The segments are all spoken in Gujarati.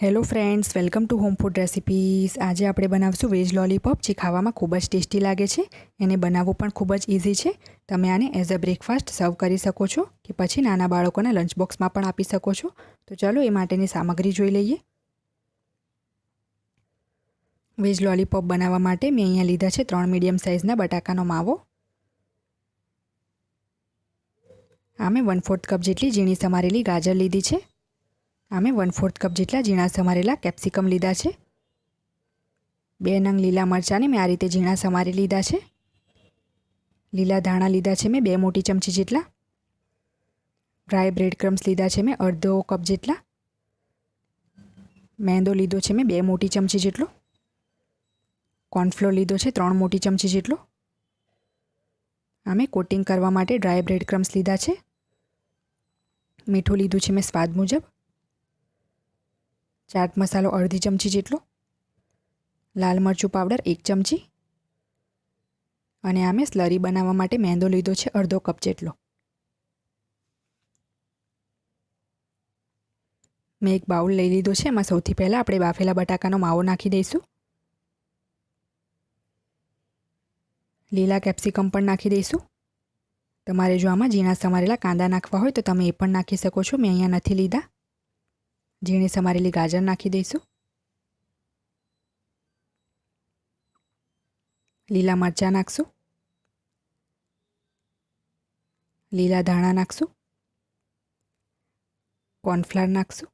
Hello friends, welcome to home food recipes. આજે આપણે બનાવશું વેજ લોલીપોપ, જે ખાવામાં ખૂબ જ ટેસ્ટી લાગે છે. એને બનાવવું પણ ખૂબ જ ઇઝી છે. તમે આને એઝ અ બ્રેકફાસ્ટ સર્વ કરી શકો છો કે પછી નાના બાળકોના લંચ બોક્સમાં પણ આપી શકો છો. તો ચાલો એ માટેની સામગ્રી જોઈ લઈએ. વેજ લોલીપોપ બનાવવા માટે મેં અહીંયા લીધા છે 3 મીડિયમ સાઇઝના બટાકાનો માવો. આ મેં 1/4 કપ જેટલી ઝીણી સમારેલી ગાજર લીધી છે. આમે 1/4 કપ જેટલા ઝીણા સમારેલા કેપ્સિકમ લીધા છે. 2 નંગ લીલા મરચાંને મેં આ રીતે ઝીણા સમારી લીધા છે. લીલા ધાણા લીધા છે મેં 2 મોટી ચમચી જેટલા. ડ્રાય બ્રેડ ક્રમ્સ લીધા છે મેં અડધો કપ જેટલા. મેંદો લીધો છે મેં 2 મોટી ચમચી જેટલો. કોર્નફ્લોર લીધો છે 3 મોટી ચમચી જેટલો. આમે કોટિંગ કરવા માટે ડ્રાય બ્રેડ ક્રમ્સ લીધા છે. મીઠું લીધું છે મેં સ્વાદ મુજબ. ચાટ મસાલો અડધી ચમચી જેટલો. લાલ મરચું પાવડર 1 ચમચી. અને આમે સ્લરી બનાવવા માટે મેંદો લીધો છે અડધો કપ જેટલો. મેં એક બાઉલ લઈ લીધો છે. એમાં સૌથી પહેલાં આપણે બાફેલા બટાકાનો માવો નાખી દઈશું. લીલા કેપ્સિકમ પણ નાખી દઈશું. તમારે જો આમાં ઝીણા સમારેલા કાંદા નાખવા હોય તો તમે એ પણ નાખી શકો છો. મેં અહીંયા નથી લીધા. ઝીણી સમારેલી ગાજર નાખી દઈશું. લીલા મરચાં નાખશું. લીલા ધાણા નાખશું. કોર્નફ્લાવર નાખશું.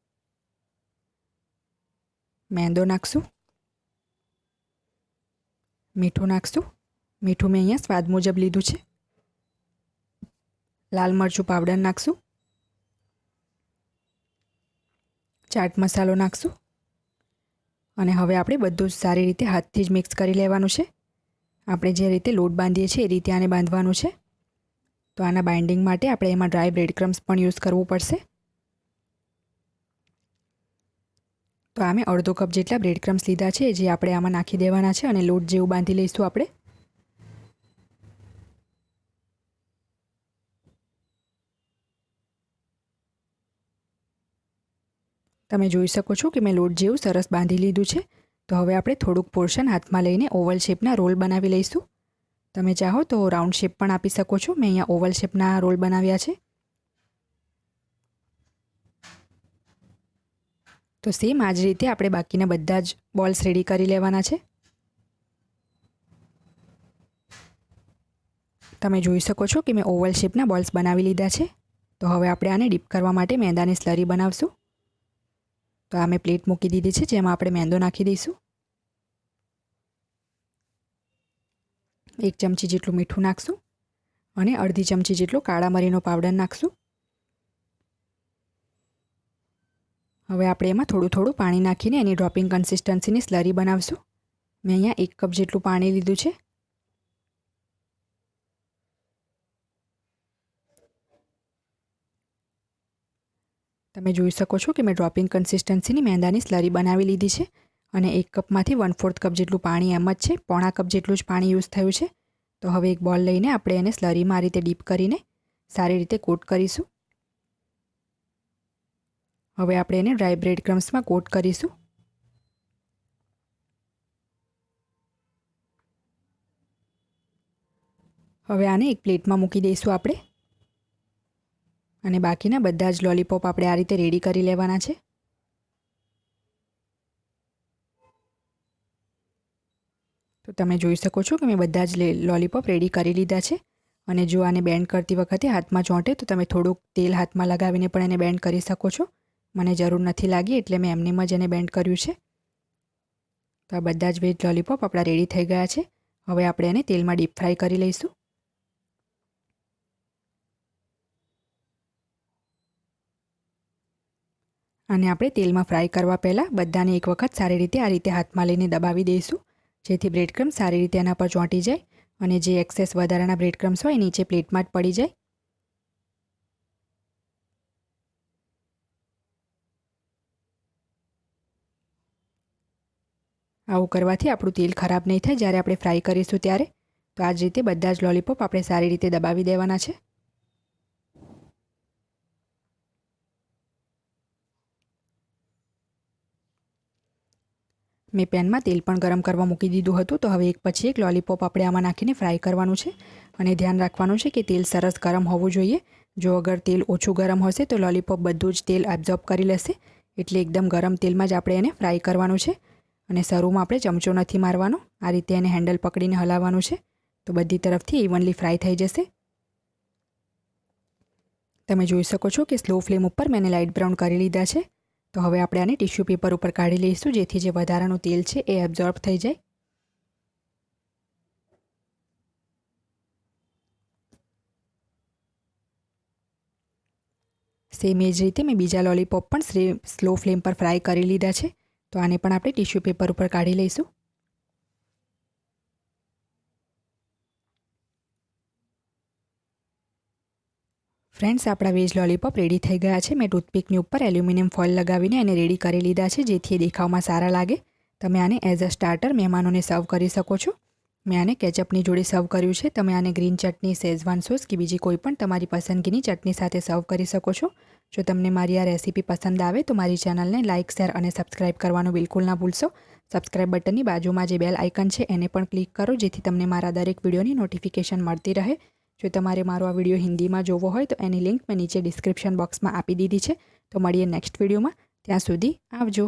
મેંદો નાખશું. મીઠું નાખશું. મીઠું મેં અહીંયા સ્વાદ મુજબ લીધું છે. લાલ મરચું પાવડર નાખશું. ચાટ મસાલો નાખશું. અને હવે આપણે બધું જ સારી રીતે હાથથી જ મિક્સ કરી લેવાનું છે. આપણે જે રીતે લોટ બાંધીએ છીએ એ રીતે આને બાંધવાનું છે. તો આના બાઇન્ડિંગ માટે આપણે એમાં ડ્રાય બ્રેડ ક્રમ્સ પણ યુઝ કરવું પડશે. તો આમે અડધો કપ જેટલા બ્રેડ ક્રમ્સ લીધા છે, જે આપણે આમાં નાખી દેવાના છે અને લોટ જેવું બાંધી લઈશું આપણે. તમે જોઈ શકો છો કે મેં લોટ જેવું સરસ બાંધી લીધું છે. તો હવે આપણે થોડુંક પોર્શન હાથમાં લઈને ઓવલ શેપના રોલ બનાવી લઈશું. તમે ચાહો તો રાઉન્ડ શેપ પણ આપી શકો છો. મેં અહીંયા ઓવલ શેપના રોલ બનાવ્યા છે. તો સેમ આ જ રીતે આપણે બાકીના બધા જ બોલ્સ રેડી કરી લેવાના છે. તમે જોઈ શકો છો કે મેં ઓવલ શેપના બોલ્સ બનાવી લીધા છે. તો હવે આપણે આને ડીપ કરવા માટે મેંદાની સ્લરી બનાવશું. તો આ મેં પ્લેટ મૂકી દીધી છે, જેમાં આપણે મેંદો નાખી દઈશું. 1 ચમચી જેટલું મીઠું નાખશું. અને અડધી ચમચી જેટલો કાળા મરીનો પાવડર નાખશું. હવે આપણે એમાં થોડું થોડું પાણી નાખીને એની ડ્રોપિંગ કન્સિસ્ટન્સીની સ્લરી બનાવશું. મેં અહીંયા 1 કપ જેટલું પાણી લીધું છે. તમે જોઈ શકો છો કે મેં ડ્રોપિંગ કન્સિસ્ટન્સીની મેંદાની સ્લરી બનાવી લીધી છે. અને 1 કપમાંથી 1/4 કપ જેટલું પાણી એમ જ છે. પોણા કપ જેટલું જ પાણી યુઝ થયું છે. તો હવે એક બોલ લઈને આપણે એને સ્લરીમાં આ રીતે ડીપ કરીને સારી રીતે કોટ કરીશું. હવે આપણે એને ડ્રાય બ્રેડ ક્રમ્સમાં કોટ કરીશું. હવે આને એક પ્લેટમાં મૂકી દઈશું આપણે. અને બાકીના બધા જ લોલીપોપ આપણે આ રીતે રેડી કરી લેવાના છે. તો તમે જોઈ શકો છો કે મેં બધા જ લોલીપોપ રેડી કરી લીધા છે. અને જો આને બેન્ડ કરતી વખતે હાથમાં ચોંટે તો તમે થોડુંક તેલ હાથમાં લગાવીને પણ એને બેન્ડ કરી શકો છો. મને જરૂર નથી લાગી એટલે મેં એમનેમ જ એને બેન્ડ કર્યું છે. તો આ બધા જ વેજ લોલીપોપ આપણા રેડી થઈ ગયા છે. હવે આપણે એને તેલમાં ડીપ ફ્રાય કરી લઈશું. અને આપણે તેલમાં ફ્રાય કરવા પહેલાં બધાને એક વખત સારી રીતે આ રીતે હાથમાં લઈને દબાવી દઈશું, જેથી બ્રેડ ક્રમ્સ સારી રીતે એના પર ચોંટી જાય અને જે એક્સેસ વધારાના બ્રેડ ક્રમ્સ હોય નીચે પ્લેટમાં જ પડી જાય. આવું કરવાથી આપણું તેલ ખરાબ નહીં થાય જ્યારે આપણે ફ્રાય કરીશું ત્યારે. તો આ જ રીતે બધા જ લોલીપોપ આપણે સારી રીતે દબાવી દેવાના છે. મેં પેનમાં તેલ પણ ગરમ કરવા મૂકી દીધું હતું. તો હવે એક પછી એક લોલીપોપ આપણે આમાં નાખીને ફ્રાય કરવાનું છે અને ધ્યાન રાખવાનું છે કે તેલ સરસ ગરમ હોવું જોઈએ. જો અગર તેલ ઓછું ગરમ હશે તો લોલીપોપ બધું જ તેલ એબ્ઝોર્બ કરી લેશે. એટલે એકદમ ગરમ તેલમાં જ આપણે એને ફ્રાય કરવાનું છે અને શરૂમાં આપણે ચમચો નથી મારવાનો. આ રીતે એને હેન્ડલ પકડીને હલાવવાનું છે તો બધી તરફથી ઇવનલી ફ્રાય થઈ જશે. તમે જોઈ શકો છો કે સ્લો ફ્લેમ ઉપર મેં લાઇટ બ્રાઉન કરી લીધા છે. તો હવે આપણે આને ટિશ્યુ પેપર ઉપર કાઢી લઈશું જેથી જે વધારાનું તેલ છે એ એબ્ઝોર્બ થઈ જાય. સેમ એ જ રીતે મેં બીજા લોલીપોપ પણ સ્લો ફ્લેમ પર ફ્રાય કરી લીધા છે. તો આને પણ આપણે ટિશ્યુ પેપર ઉપર કાઢી લઈશું. ફ્રેન્ડ્સ, આપણા વેજ લોલીપોપ રેડી થઈ ગયા છે. મેં ટૂથપીકની ઉપર એલ્યુમિનિયમ ફોઇલ લગાવીને એને રેડી કરી લીધા છે જેથી એ દેખાવમાં સારા લાગે. તમે આને એઝ અ સ્ટાર્ટર મહેમાનોને સર્વ કરી શકો છો. મેં આને કેચઅપની જોડે સર્વ કર્યું છે. તમે આને ગ્રીન ચટણી, શેઝવાન સોસ કે બીજી કોઈ પણ તમારી પસંદગીની ચટણી સાથે સર્વ કરી શકો છો. જો તમને મારી આ રેસીપી પસંદ આવે તો મારી ચેનલને લાઇક, શેર અને સબસ્ક્રાઇબ કરવાનું બિલકુલ ના ભૂલશો. સબસ્ક્રાઇબ બટનની બાજુમાં જે બેલ આઇકન છે એને પણ ક્લિક કરો જેથી તમને મારા દરેક વિડીયોની નોટિફિકેશન મળતી રહે. જો તમારે મારો આ વિડીયો હિન્દીમાં જોવો હોય તો એની લિંક મેં નીચે ડિસ્ક્રિપ્શન બોક્સમાં આપી દીધી છે. તો મળીએ નેક્સ્ટ વિડીયોમાં. ત્યાં સુધી આવજો.